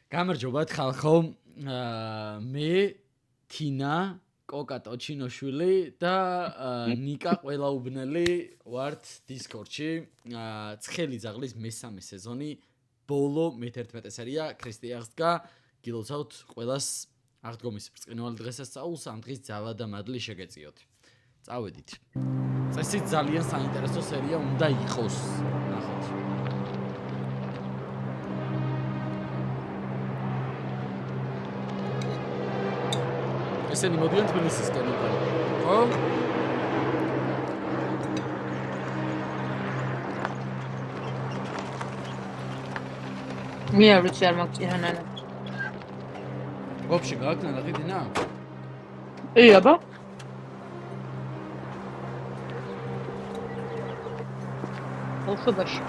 გამარჯობათ ხალხო. მე თინა კოკა ტოჩინოშვილი და ნიკა ყველაუბნელი ვართ Discord-ში. ცხელი ძაღლის მესამე სეზონი ბოლო მე-11 სერია ქრისტიანსკა გილოცავთ ყველას აღდგომის ბრწყინვალე დღესასწაულს ამ დღის ძალა და მადლი შეგეწიოთ. წავედით. წესით ძალიან საინტერესო სერია უნდა იყოს. ნახოთ. ესენი მოდიან თბილისისკენ უკან. ხო? მე არ ვიცი არ მაგწიანანა. ვაფშე გააკნა ნახიდინა? აბა. ოხობაში.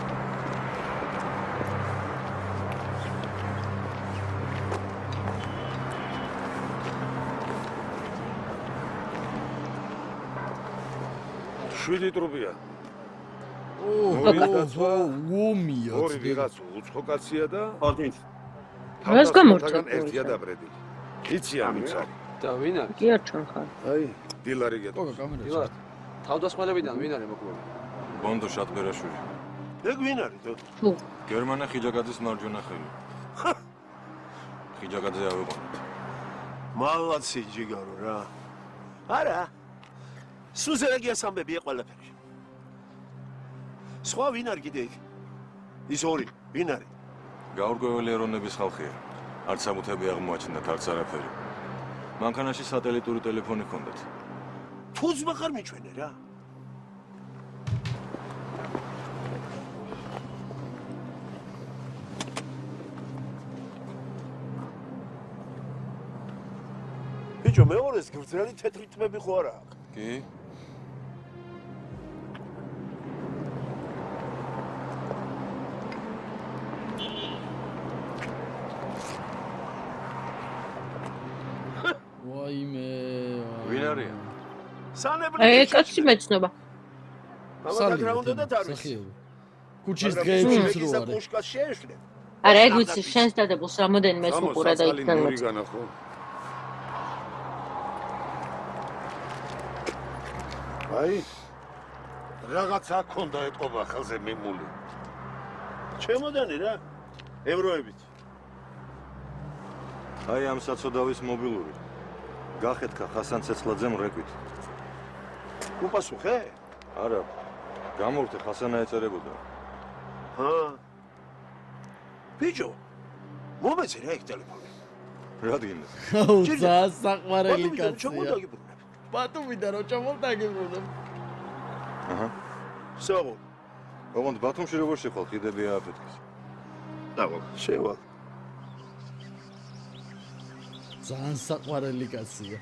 შვიდი ტრუბია. ომია. ორი ვიღაც უცხო კაცია და ხოდით. რას გამორჩა? ერთია დაბრედილი. იცი ამის არის. და ვინ არის? კი არ ჩან ხარ. აი, დილარი გეტყვი. კოკა კამერა. დილარ. თავდასხმელებიდან ვინ არის მოკლედ? ბონდო შატბერაშვილი. ეგ ვინ არის თო? თუ გერმანა ხიჯაკაძის მარჯვენა ხელი. ხიჯაკაძე ავიყვანეთ. მალაცი ჯიგარო რა. არა. სუზერაგიას ამბებია ყველაფერი. სხვა ვინ არის კიდე იქ? ის ორი, ვინ არის? გაურკვეველი ეროვნების ხალხია. არც სამუთები აღმოაჩნდათ, არც არაფერი. მანქანაში სატელიტური ტელეფონი ჰქონდათ. ფუძ მახარ მიჩვენე რა. ბიჭო, მეორეს გრძელი თეთრი თმები ხო არა აქვს? კი? ვაიმე. ვინ არიან? სანებლი. აი კაცი მეცნობა. ამათ რა უნდა დათაროს? სახიობი. კუჩის დღეებში რო არის. კუშკას შეეშლე. არა ეგ ვიცი შენს დადებულს რამოდენიმე უყურა და იქიდან მოწ. განახო. აი რაღაცა ქონდა ეტყობა ხელზე მიმული. ჩემოდანი რა. ევროებით. აი ამ საწოდავის მობილური. გახეთქა ხასან ცეცხლაძემ რეკვით. უპასუხე? არა. გამოვთე ხასანა ეწერებოდა. ჰა. ბიჭო. მომეცე რა იქ ტელეფონი. რადგან? აუ ძალიან საყვარელი კაცია. ჩამოდაგიბრუნებ. ბათუმიდან რო ჩამოვდაგიბრუნებ. აჰა. საღო. ოღონდ ბათუმში როგორ შეხვალ ხიდები ააფეთქეს. დაგო, შევალ. ძალიან საყვარელი კაცია.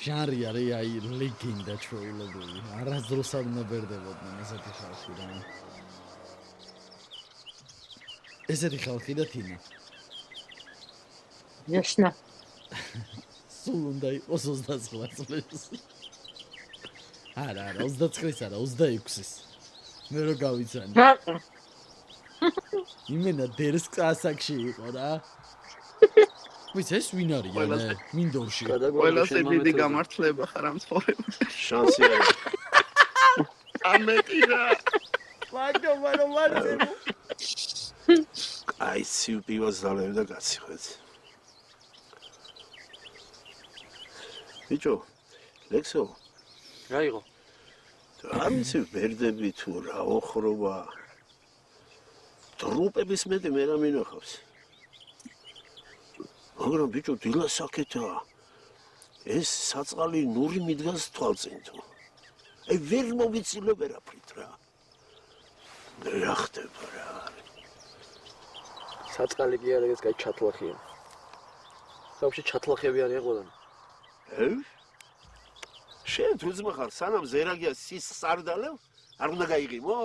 ჟანრი არის აი ლეგენდა ჩვეულებრივი. არასდროს არ ნებერდებოდნენ ესეთი ხალხი რა. ესეთი ხალხი და თინა. ясно. სულ უნდა იყოს 29 წლის. არა, 29-ის არა, 26-ის. მე რო გავიცანი. იმენა დერსკ ასაკში იყო რა. ვიცი ეს ვინ არიან? მინდორში. ყველაზე დიდი გამართლება ხარ ამ ცხოვრებაში. შანსი არის. ამეტირა. მაგობა რომ მარცემო. აი სიუპივას ზალები და კაცი ხვეც. ბიჭო, ლექსო, რა იყო? არ ვიცი ვერდები თუ რა ოხრობა. ტრუპების მეტი მე რა მინახავს. მაგრამ ბიჭო, დილა საკეთაა. ეს საწყალი ნური მიდგას თვალწინ თუ. აი ვერ მოვიცილო ვერაფრით რა. რა ხდება რა. საწყალი კი არა, ეს კაი ჩათლახია. საერთოდ ჩათლახები არიან ყველანი. შენ თუ ძმახარ სანამ ზერაგია სისხლს არ დალევ, არ უნდა გაიღიმო?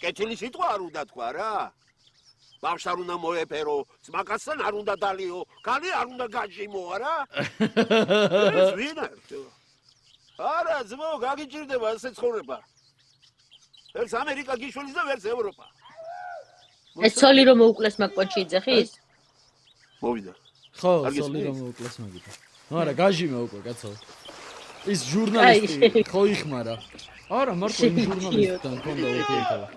კეთილი სიტყვა არ უნდა თქვა რა. ბავშვს არ უნდა მოეფერო, ძმაკაცთან არ უნდა დალიო, კანი არ უნდა გაჯიმო, არა? ეს ვინ არის? არა, ძმო, გაგიჭირდება ასე ცხოვრება. ვერც ამერიკა გიშველის და ვერც ევროპა. ეს ცოლი რომ მოუკლეს მაგ პონჩი იძახის? მოვიდა. ხო, არ სოლი გესმის? რომ მოუკლეს მაგით. არა, გაჟი მეუკლე, კაცო. ის ჟურნალისტი ხო იხმარა. არა, მართლა იმ ჟურნალისტთან მქონდა ურთიერთობა.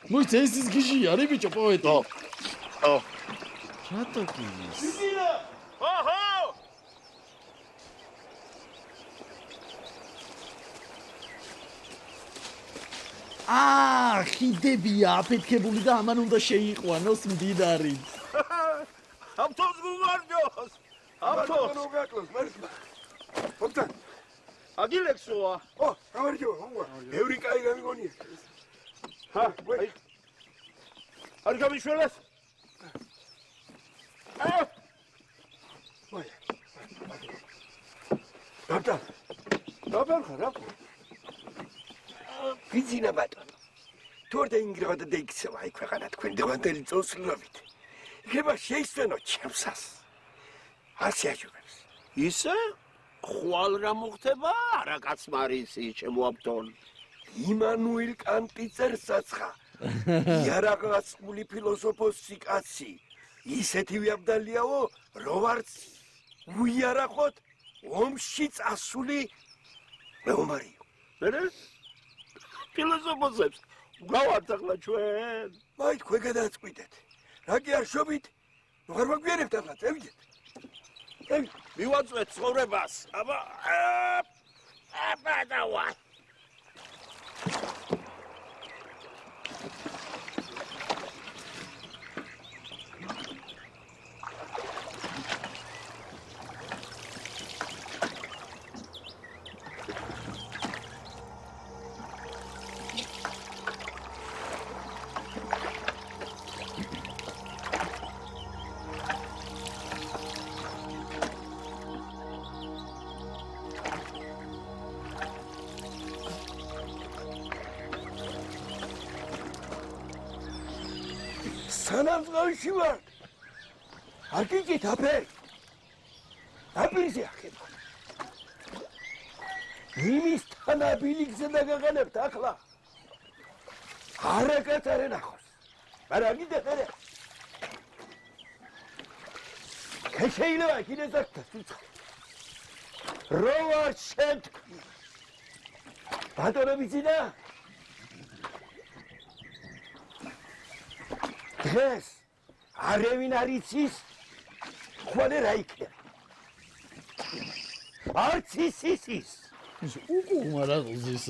მოიცა ეს ის გიჟი არის ბიჭო პოეტი. ო. რატო კი ის? ხიდებია აფეთქებული და ამან უნდა შეიყვანოს მდიდარი. ავტოს გუმარჯოს. ავტოს. მოგაკლოს, მარცხა. ფოტან. აგილექსოა. ო, გამარჯობა, მოვა. ბევრი კაი გამიგონია. ჰა, აი. არ გამიშველეს? ვაი. ბატონ. დაბერხა. ვიძინა ბატონო. თორდა ინგროდა დაიქცევა აი ქვეყანა თქვენ დევანდელი წოსლობით. იქნება შეისწენო ჩემსას. ასიაჟებს. ისე? ხვალ რა მოხდება? არა კაცმარისი შემოაბდონ. იმანუელ კანტი წერს საცხა. იარაღაცმული ფილოსოფოსი კაცი. ისეთივე აბდალიაო, რო ვარც უიარაღოთ ომში წასული მეომარიო. მერე? ფილოსოფოსებს გავართ ახლა ჩვენ. აი თქვენ გადაწყვიტეთ. რა კი არ შობით? ნუ არ მაგვიანებთ ახლა, წევიდეთ. მივაწვეთ ცხოვრებას. აბა დავა. სანამწყავში ვარ. აკიკით აფერ. აპირზე ახება. იმის თანაბილიგზე დაგაყენებთ ახლა. არაკატარე ნახოს. მაგრამ გიდეხერე. შეიძლება კიდე ზაქთა სუცხა. რო არ შეთქვი. ბატონო ბიძინა. დღეს არევინ არ იცის ხვალე რა იქნება. არც ის. ის უკუღმა რა ზის.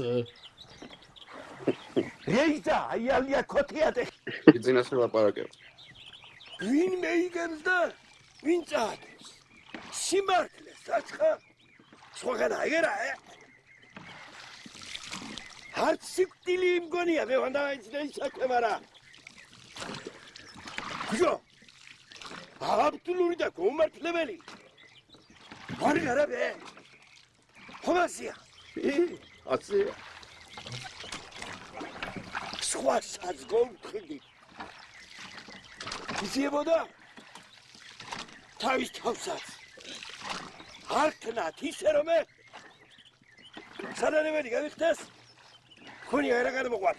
რეიზა აიალია ქოთიადე. იძინას ლაპარაკებ. ვინ მეიგებს და ვინ წადეს. სიმართლე საცხა. სხვაგან აიგერა. არც სიკვდილი იმგონია მე ვანდა იცი საქმარა. გიო. აბდულური და გომართლებელი. არ გარაბე. ხომასია. ასე. სხვა საზგონ ხედი. იზიებოდა. თავის თავსაც. არქნათ ისე რომ სანანებელი გავიხდეს. ხონი არა გადმოყვარ.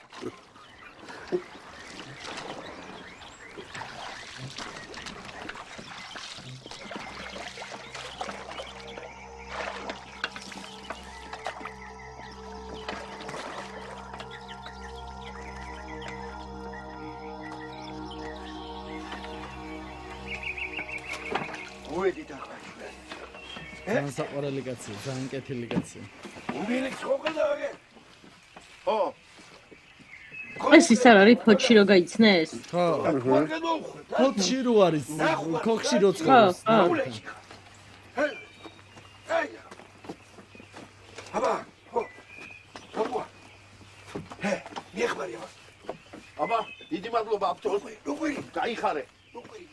მოედით ახლა. ძალიან საყვარელი კაცია, ძალიან კეთილი კაცია. უბილი ხოხალავე. ო. ეს ის არ არის ფოჩი რო გაიცნეს? ხო. მაგადოხო. ხოხში რო არის, ხოხში რო ცხოვრობს. აი. აბა. ხო. აბა. ჰე, მიეხმარია. აბა, დიდი მადლობა აბდულ. როგორი? გაიხარე. როგორი?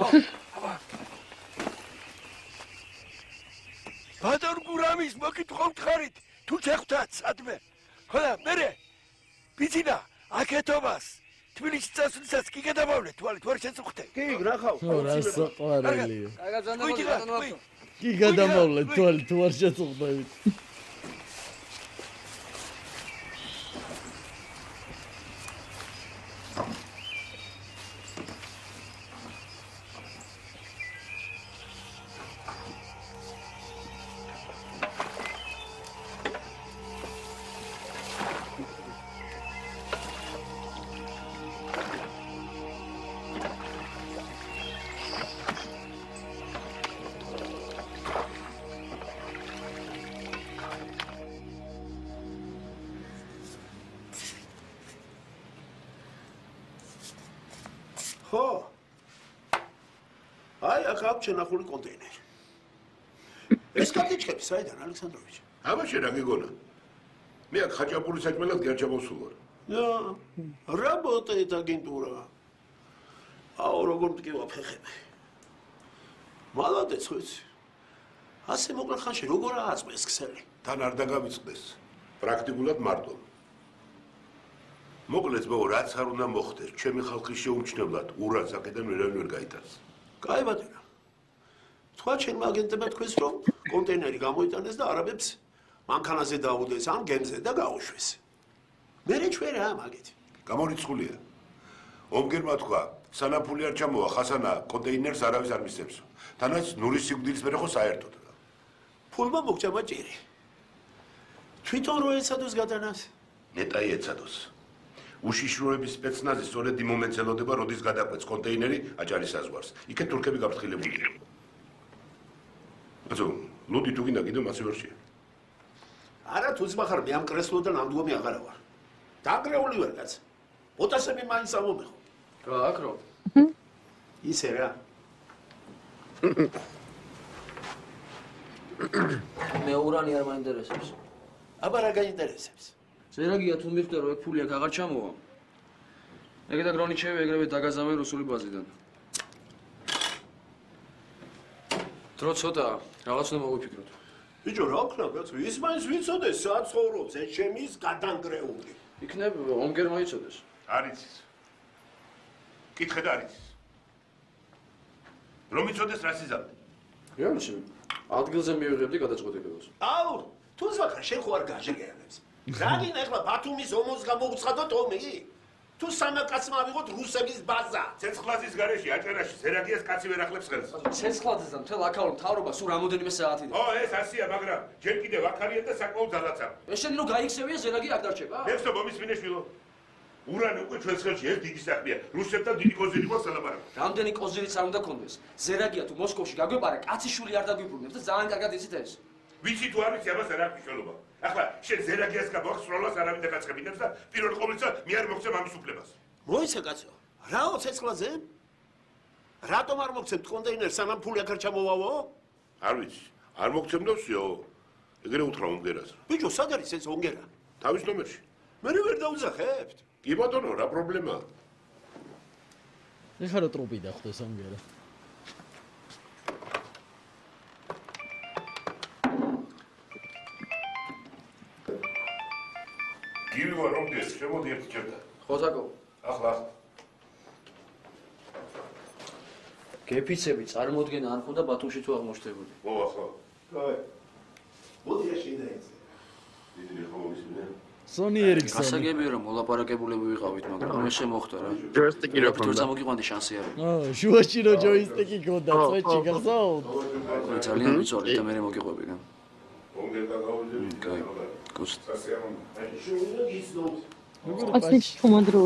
აბა. ბატონ გურამის მოკითხავთ ხარით, თუ შეხვდათ სადმე. ხოლა მერე ბიძინა აკეთობას თბილისში წასვლისას კი გადამავლეთ თვალით, ვერ შეწუხდე. კი, ნახავ. ხო, რა საყვარელია. გუიჯიგა, კი გადამავლეთ თვალი თუ არ შეწუხდებით. ხო. აი, აქ აქვს შენახული კონტეინერი. ეს კარტიჩები საიდან, ალექსანდროვიჩ? აბაშე რა გიგონა? მე აქ ხაჭაპური საჭმელად გერჩაბოსულ ვარ. Работает агентура. აუ, როგორ მტკივა ფეხები. მალადეც ხოც. ასე მოკლე ხანში როგორ ააწმეს ქსელი? თან არ დაგავიწყდეს. პრაქტიკულად მარტო. მოკლედ ბო რაც არ უნდა მოხდეს, ჩემი ხალხის შეუმჩნევლად ურაც აქედან ვერავინ ვერ გაიტანს. კაი ბატონო. თქვა ჩემმა აგენტებმა თქვენს რომ კონტეინერი გამოიტანეს და არაბებს მანქანაზე დაუდეს ამ გემზე და გაუშვეს. მერე ჩვენ რა მაგეთი. გამორიცხულია. ომგერმა თქვა, სანაფული არ ჩამოვა, ხასანა კონტეინერს არავის არ მისცემს. თანაც ნურის სიკვდილის მერე ხო საერთოდ. ფულმა მოგჭამა ჭირი. თვითონ რო ეცადოს გადანას. ნეტაი ეცადოს. უშიშროების სპეცნაზი სწორედ იმ მომენტს ელოდება, როდის გადაკვეთს კონტეინერი აჭარის საზღვარს. იქეთ თურქები გაფრთხილებულია. აცო, ლუდი თუ გინდა კიდევ მასე ვერშია. არა თუ ძმახარ მე ამ კრესლოდან ამდღომი აღარა ვარ. დაგრეული ვარ კაც. ოტასები მაინც ამომეხო. რა აქ რო? ისე რა. მე ურანი არ მაინტერესებს. აბა რა გაინტერესებს? ზერაგია თუ მიხვდა რომ ეგ ფული აქ აღარ ჩამოვა. ეგედა გრონიჩევი ეგრევე დაგაზამე რუსული ბაზიდან. დრო ცოტაა, რაღაც უნდა მოვიფიქროთ. ბიჭო რა ქნა კაცო, ის მაინც ვიცოდეს სად ცხოვრობს, ეს ჩემის გადანგრეული. იქნებ ომგერმა იცოდეს. არ იცის. კითხე და არ იცის. რომ იცოდეს რას იზამთრ? რეალში ადგილზე მივიღებდი გადაწყვეტილებას. აუ, თუ ზვახარ შენ ხო არ გაჟეგერებს. რა გინდა ახლა ბათუმის ომოს გამოუცხადოთ ომი? თუ სამაკაცმა ავიღოთ რუსების ბაზა. ცეცხლაძის გარეშე აჭარაში ზერაგიას კაცი ვერ ახლებს ხელს. ცეცხლაძესთან მთელ აქაურ მთავრობა სულ რამოდენიმე საათი. ო, ეს ასია, მაგრამ ჯერ კიდევ აქარია და საკმაოდ ძალაცა. ეს შენ რო გაიქცევია ზერაგი არ დარჩება? მეხსო მომისმინეშვილო. ურანი უკვე ჩვენს ხელში ეს დიდი საქმეა. რუსებთან დიდი კოზირი გვაქვს ალაპარაკი. რამდენი კოზირიც არ უნდა კონდეს. ზერაგია თუ მოსკოვში გაგვეპარა, კაციშვილი არ დაგვიბრუნებს და ძალიან კარგად იცით ეს. ვიცი თუ არ ვიცი, ამას არ აქვს მნიშვნელობა. ახლა შენ ზერაგიას გაგვაქვს სროლას არავინ დაგაცხებინებს და პირველ ყოვლისა მე არ მოგცემ ამის უფლებას. მოიცა კაცო. რაო ცეცხლაძე? რატომ არ მოგცემთ კონტეინერს სანამ ფული აქ არ ჩამოვავო? არ ვიცი. არ მოგცემდოსიო. ეგრე უთხრა ომგერას. ბიჭო, სად არის ეს ონგერა? თავის ნომერში. მე ვერ დავუძახებთ. კი ბატონო, რა პრობლემაა? ეხლა რა ტროპი დახდეს ონგერა. გივი ვარ ომგერს, შემოდი ერთი ჩემთან. ხოზაკო, ახლა. გეფიცები წარმოდგენა არ ხონდა ბათუმში თუ აღმოჩნდებოდი. მოახლა. კაი. მოდი ეს შეიძლება. დიდი ხო მომისმინე. სონი ერიქსონი. გასაგებია რომ მოლაპარაკებულები ვიყავით, მაგრამ ესე მოხდა რა. ჯოისტიკი რა თუ ქონდა? წამოგიყვანდი შანსი არის. შუაში რო ჯოისტიკი გონდა, წვეთში გახსოვთ? ძალიან ვიწორი და მე მოგიყვები რა. ომგერ დაგავიძები. კაი. გუს. როგორ ასე პაჩი? თუმადრო.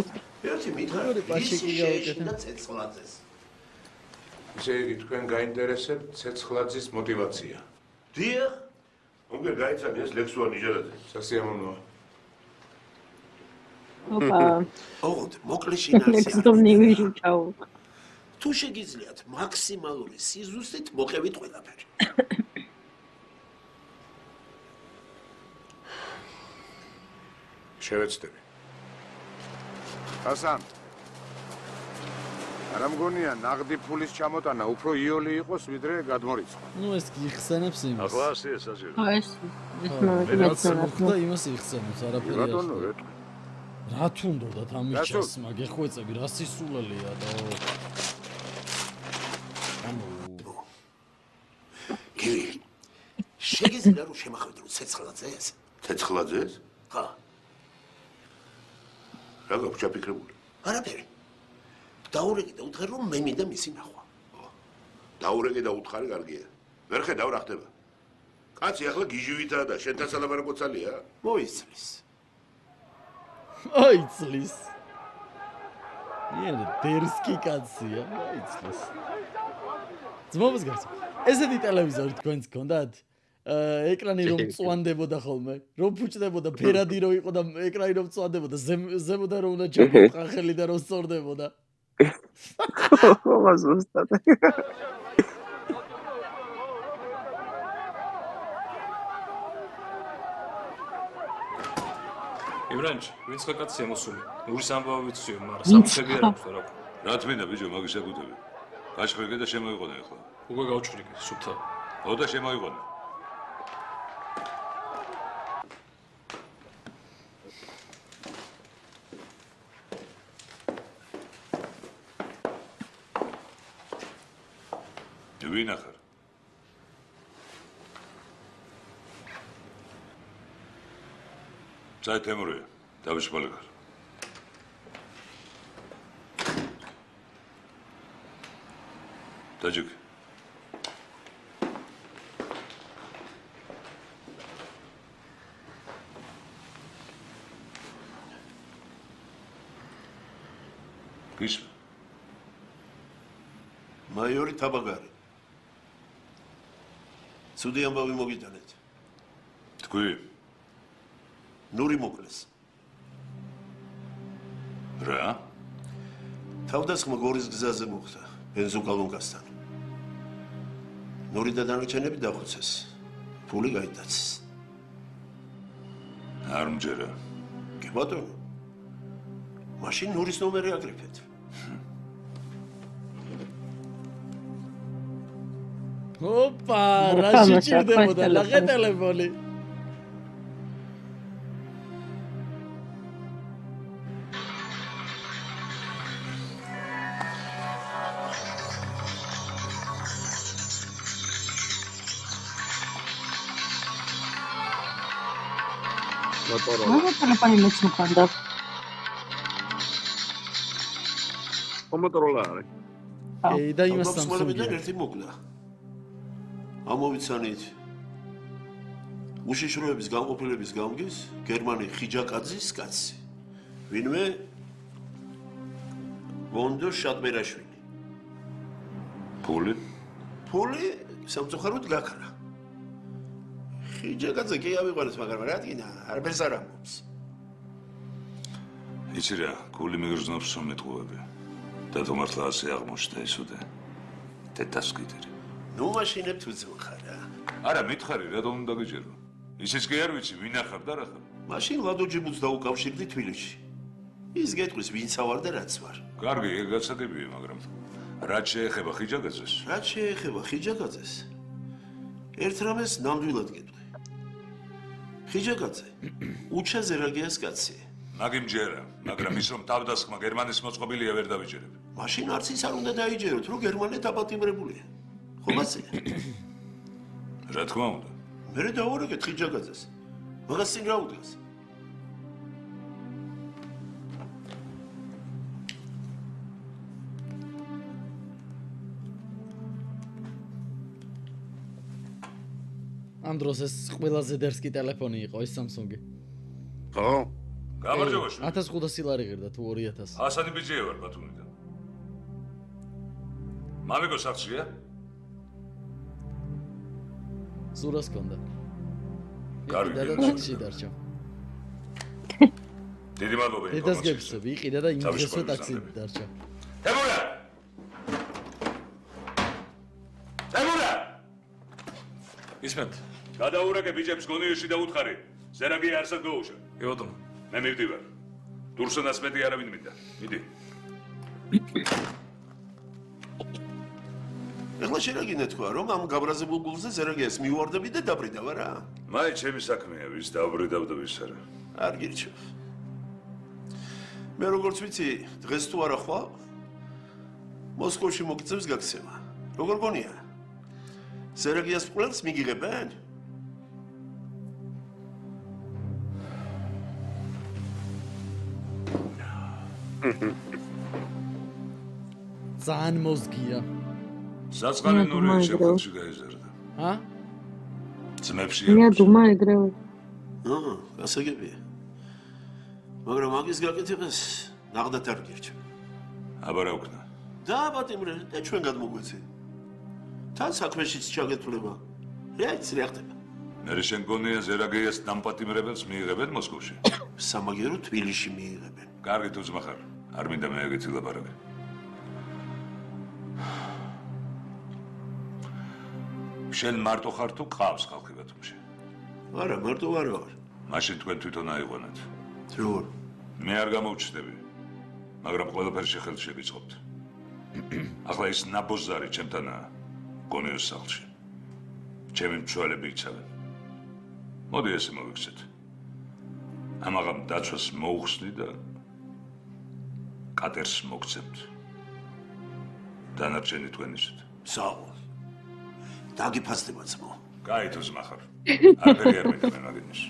ერთი მითხრა. როგორი პაჩიკი გავუკეთე? და ცეცხლაძეს. ისე იგი თქვენ გაინტერესებთ ცეცხლაძის мотиваცია. დიახ. ომგერ გაიცანი ეს ლექსუა ნიჟერაძე. სასიამოვნოა. ოპა. ოღონდ მოკლე შინაარსი. ნექსტომნივი ჩაუ. თუ შეგიძლიათ მაქსიმალური სიზუსტით მოყევით ყველაფერი. შევეცდები. ხასან რა მგონია ნაღდი ფულის ჩამოტანა უფრო იოლი იყოს ვიდრე გადმორიცხვა. ნუ ეს იხსენებს იმას. ახლა ასე საჭირო. ეს რაც მოხდა იმას იხსენებს, არაფერი არ ბატონო, ხდება. ეტყვი. რა თუნდოდა ამიჩას, მაგეხვეწები რა სისულელია და გივი, შეგიძლია რომ შემახვედრო ცეცხლაძეს? ცეცხლაძეს? ხა, რა გაქვს ჩაფიქრებული? არაფერი. დაურეკე და უთხარ რომ მე მინდა მისი ნახვა. დაურეკე და უთხარი კარგია. ვერ ხედავ რა ხდება. კაცი ახლა გიჟივითაა და შენთან სალაპარაკო ძალია? მოიცლის. აიცლის. იენ დერსკი კაცია, აიცლის. ძმობას გარს. ესეთი ტელევიზორი თქვენს გქონდათ? ეკრანი რომ წვანდებოდა ხოლმე, რომ ფუჭდებოდა, ფერადი რო იყო და ეკრანი რომ წვანდებოდა, ზემოდან რომ უნდა ჩაყო ხელი და რომ სწორდებოდა. ხომა ზუსტად. იბრანჭი, ვინც ხა კაცია მოსული? ურის ამბავი ვიციო, მაგრამ სამწები არ აქვს რა. რა თმინდა ბიჭო, მაგის ეკუთები. გაჩხრიკე და შემოიყვანე ახლა. უკვე გავჩხრიკე, სუფთა. ო და შემოიყვანე. ვინ ახარ? Цай Темურია, დავიშვალე ხარ. დაჯიკ. კის მაიორი თაბაგარი. ცუდი ამბავი მოგიტანეთ. თქვი ნური მოკლეს. რა? თავდასხმა გორის გზაზე მოხდა, ბენზოკოლონკასთან. ნური და დანარჩენები დახოცეს. ფული გაიტაცეს. არ მჯერა. კი ბატონო. მაშინ ნურის ნომერი აკრიფეთ. ოპა, რა შეჭირდებოდა, ლაღე ტელეფონი. მაგა ტელეფონი მეც მქონდა. მომოტოროლა არის. და იმას სამსუნგიდან სამსუნგი. ერთი მოკლა. ამოვიცანით. უშიშროების განყოფილების გამგის გერმანი ხიჯაკაძის კაცი. ვინმე ვონდო შატბერაშვილი. ფული? ფული სამწუხაროდ გაქრა. ხიჯაკაძე კი ავიყვანეს, მაგრამ რა დგინა, არაფერს არ ამბობს. იცი რა, გული მიგრძნობს სომეთყუები. და თუ მართლა ასე აღმოჩნდა ისოდე. თეთასკიტერი. ნუ მაშინებ თუ ძმხარა. არა, მითხარი, რატომ უნდა გიჯერო? ისიც კი არ ვიცი, ვინ ახარ და რა ხარ? მაშინ ლადოჯიბუს დაუკავშირდი თბილისში. ის გეტყვის ვინც ავარ და რაც ვარ. კარგი, ეგ გაცაკებია, მაგრამ რაც შეეხება ხიჯაკაძეს? რაც შეეხება ხიჯაკაძეს, ერთ რამეს ნამდვილად გეტყვი. ხიჯაკაძე უჩა ზერაგიას კაცია. მაგი მჯერა, მაგრამ ის რომ თავდასხმა გერმანიის მოწყობილია ვერ დავიჯერებ. მაშინ არც ის არ უნდა დაიჯეროთ, რომ გერმანია დაპატიმრებულია. ხომ ასეა? რა თქმა უნდა. მე დავურეკეთ ხიჯაკაძეს. მაგას წინ რა უდგას? ამ დროს ეს ყველაზე დერსკი ტელეფონი იყო, ეს სამსუნგი. ხო? გამარჯობა შვილი. 1500 ლარი ღირდა თუ 2000. ასანი ბიჭია ვარ ბათუმიდან. მამიკო სახშია? ზურას კონდა. კარგი, და გიჩვენე. ტაქსი დარჩა. დიდი მადლობა დედას ინფორმაციისთვის. გეფსები, იყიდა და ინგლისურში ტაქსი დარჩა. თემურა! თემურა! ისმენთ. გადაურეკე ბიჭებს გონიოში და უთხარი. ზერაგია არსად გაუშვა. კი ბატონო. მე მივდივარ. დურსონას მეტი არავინ მინდა. მიდი. ეხლა შეგაგინე თქვა, რომ ამ გაბრაზებულ გულზე ზერაგიას მივარდები და დაბრიდავ რა? მაი ჩემი საქმეა, ვის დაბრიდავ და ვის არა. არ გირჩევ. მე როგორც ვიცი, დღეს თუ არა ხვალ, მოსკოვში მოგწევს გაქცევა. როგორ გონია? ზერაგიას ყველს მიგიღებენ? ძალიან მოზგია. საწყალი ნურია შეხვედრში გაიზარდა. ა? ძმებში მე დუმა ეგრევე. გასაგებია. მაგრამ მაგის გაკეთებას ნაღდათ არ გირჩა. აბარა უკნა. და ბატიმრე, და ჩვენ გადმოგვეცე. თან საქმეშიც ჩაგეთვლება. რეაიც რა ხდება? მე შენ გონია ზერაგეიას დამპატიმრებელს მიიღებენ მოსკოვში. სამაგერო თბილისში მიიღებენ. კარგი თუ ძმა ხარ. არ მინდა მე ეგეთი ლაპარაკი. შენ მარტო ხარ თუ ყავს ხალხი ბათუმში? არა, მარტო არ ვარ. მაშინ თქვენ თვითონ აიყვანეთ. როგორ? მე არ გამოვჩნდები. მაგრამ ყველაფერი შეხელს შეგიწყობთ. ახლა ის ნაბოზარი ჩემთანაა გონიოს სახლში. ჩემი მცველები იცავენ. მოდი ესე მოვიქცეთ. ამაღამ დაცვას მოუხსნი და კატერს მოგცემთ. დანარჩენი თქვენისით. საუბრ. დაგიფასდება ძმო. კაი თუ ძმა ხარ. არაფერი არ მინდა მე მაგინის.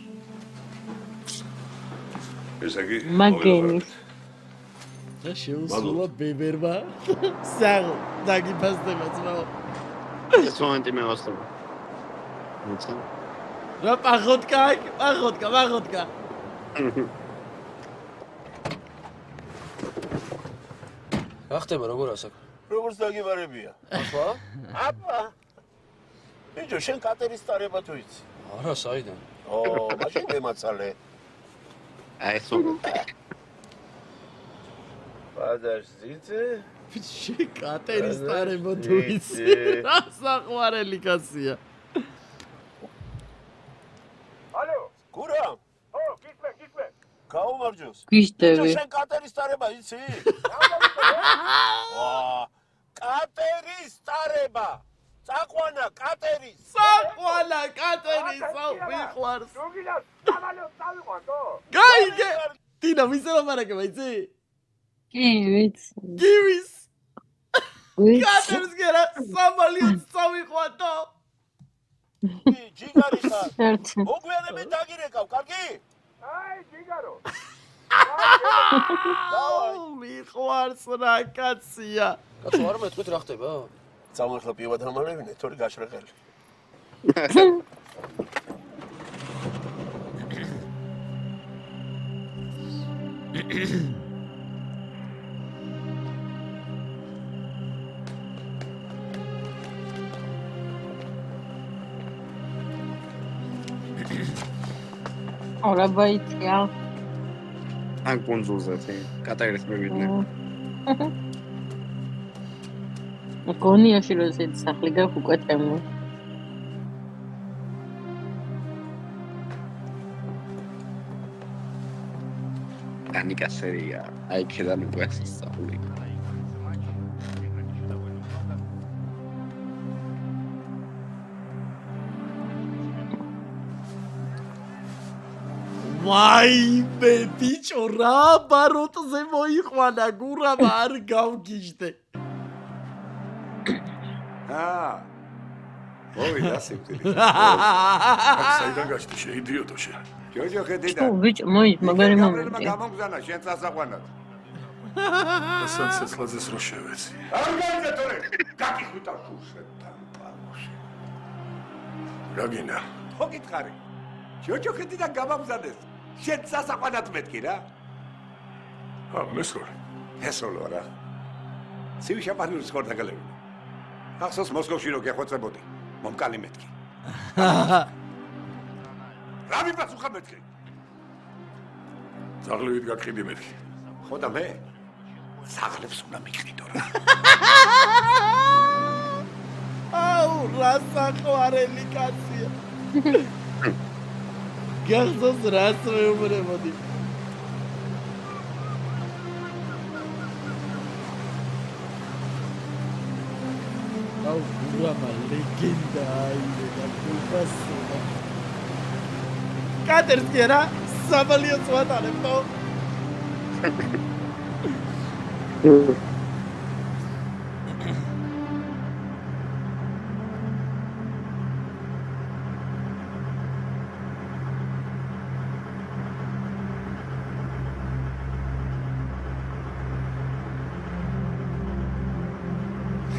ესე იგი მაგენის. და შეუსრულა ბებერმა. საღ დაგიფასდება ძმო. ეს მომენტი მე ვასწავლე. მოცა. რა პახოტკა, პახოტკა. რა ხდება როგორ ასაკ? როგორც დაგიბარებია. აბა. ბიჭო, შენ კატერის ტარება თუ იცი? არა, საიდან? მაშინ გემაცალე. აი ეს მომენტი. Подождите. შე კატერის ტარება თუ იცი? რა საყვარელი კაცია. ალო, გურამ. გისმე. გაუმარჯოს. გიშდები. შენ კატერის ტარება იცი? კატერის ტარება. საყვანა კატერის. მიყვარს. როგორ სამალოს წავიყვანო? გაიგე. ტინა ვისე ლაპარაკება იცი? კი, ვიცი. გივის. ვიცი. კატერს გერა სამალიოს წავიყვანო. ჯიგარი ხარ. ერთი. მოგვიანებით დაგირეკავ, კარგი? აი, ჯიგარო. მიყვარს რა კაცია. კაცო არ მეთქვით რა ხდება? წამოხლა პივა დამალევინე, თორე გაშრეხელი. ორა ბაიტია. ან კონსულზე კატარის მივიდნენ. გონიაში რომ ზედ სახლი გაქვს უკვე თემო. ანიკა სერია. აი ქედან უკვე სასწაული. ვაიმე ბიჭო რა ბაროტზე მოიყვანა გურამა არ გავგიჟდე. მოვიდა სიკვდილი. საიდან გაჩნდი შეიდიოტო შენ. ჯოჯო ხედიდა. ბიჭო, მაგარი მომენტია. გამოგზანა შენ წასაყვანად. ასან სეცლაძეს რო შევეცი. არ გაიწეთორე. გაკიხვიტა შუშეთთან პაროში. რა გინდა? ხო გითხარი. ჯოჯო ხედიდან გამოგზადეს. შენ წასაყვანად მეთქი რა. მესროლი. ესოლო რა. ცივშაპანურის ხორდაგალები. ახსოვს მოსკოვში რო გეხვეწებოდი. მომკალი მეთქი. რა მიპასუხა მეთქი? ზაღლივით გაკიდი მეთქი. ხო და მე საღლებს უნდა მიყიდო რა. აუ რა საყვარელი კაცია. გახსოვს რაც მეუბნებოდი. აუ გურამა ლეგენდა აიდე და გულფასობა. კატერს გერა სამალიოს ვატარებო.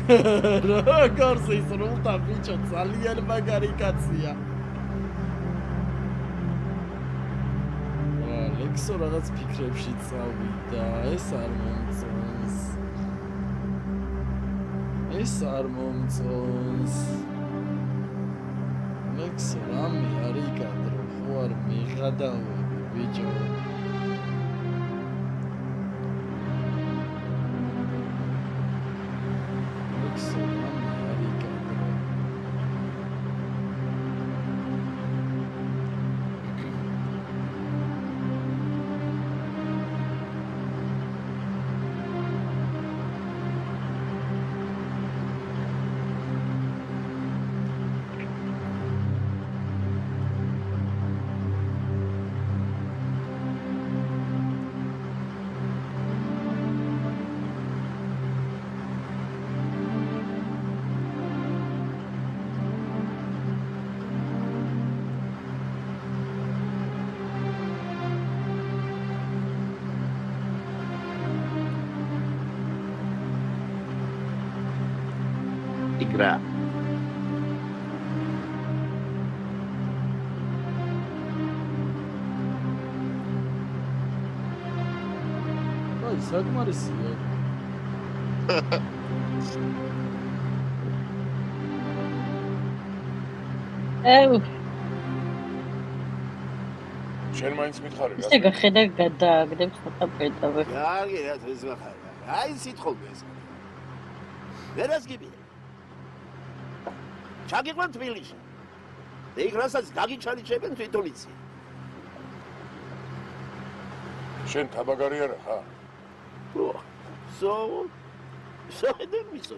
როგორ ისრულდა ბიჭო, ძალიან მაგარი კაცია. ლექსო რაღაც ფიქრებში წავიდა, ეს არ მომწონს. ლექსო რამე არის კადრო, ხო არ მიღადავები ბიჭო. ლექსო რამე არის კადრო. Игра. აი, საკმარისია. შენ მაინც მითხარი რა? ისე გახედა გადააგდებ ცოტა პეტავე. კარგი რა ეს ვახარ. აი სიტყვა ეს. ვერას გიბი. ჩაგიყვან თბილისში. იქ რასაც გაგიჩალიჩებენ თვითონ იცი. შენ თაბაგარი არა ხა? შედერ მისო.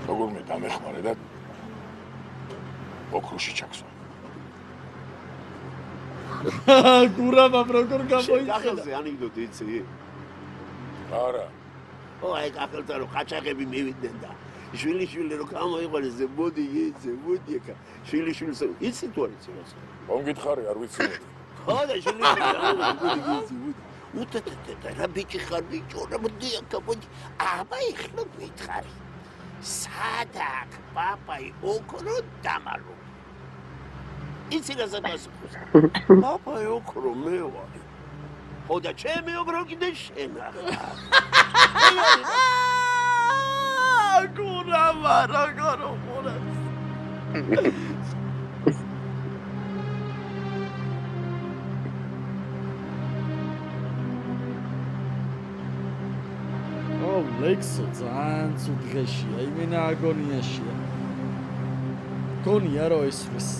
როგორ დამეხმარე და ოქროში ჩაქსვა. გურამა როგორ გამოიხედა. კახელზე ანეკდოტი იცი? არა. აი კახელთან რომ ყაჩაღები მივიდნენ და შვილი რომ გამოიყოლეს მოდი იცი, მოდი ეკა. შვილი იცი თუ არ იცი რას? მომგითხარი არ ვიცი. ხო და შვილი მოდი იცი, მოდი. უთეთეთე რა ბიჭი ხარ ბიჭო, რა მოდი აკა მოდი. აბა ეხლა გითხარი. სადაკ პაპაი ოქრო დამალო. იცი რა ზაპასუხოს. პაპაი ოქრო მე ვარ. ხო და ჩემი ოქრო კიდე შენ ახლა. გურამა როგორ უყურებს. ლექსო ძალიან ცუდ დღეშია, იმენა აგონიაშია. გონია რომ ესვეს.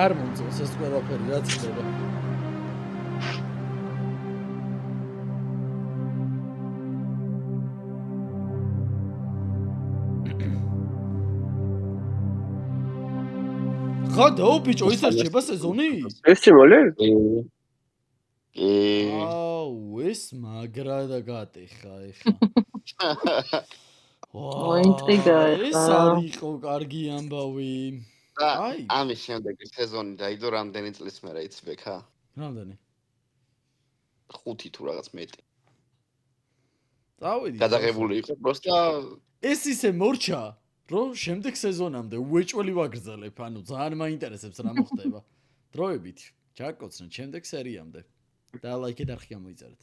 არ მომწონს ეს ყველაფერი რაც ხდება. ხა დაუ ბიჭო ის არ რჩება სეზონი? ეს შემოლე? აუ ეს მაგრა და გატეხა ეხა. ინტრიგა ეს არ იყო კარგი ამბავი. აი, ამის შემდეგ სეზონი დაიდო რამდენი წლის მერე იცი ხა? რამდენი? 5 თუ რაღაც მეტი. წავედი. გადაღებული იყო პროსტა ეს ისე მორჩა, რომ შემდეგ სეზონამდე უეჭველი ვაგრძელებ, ანუ ძალიან მაინტერესებს რა მოხდება. დროებით ჩაკოცნეთ შემდეგ სერიამდე. და ლაიქი და ხი გამოიწერეთ.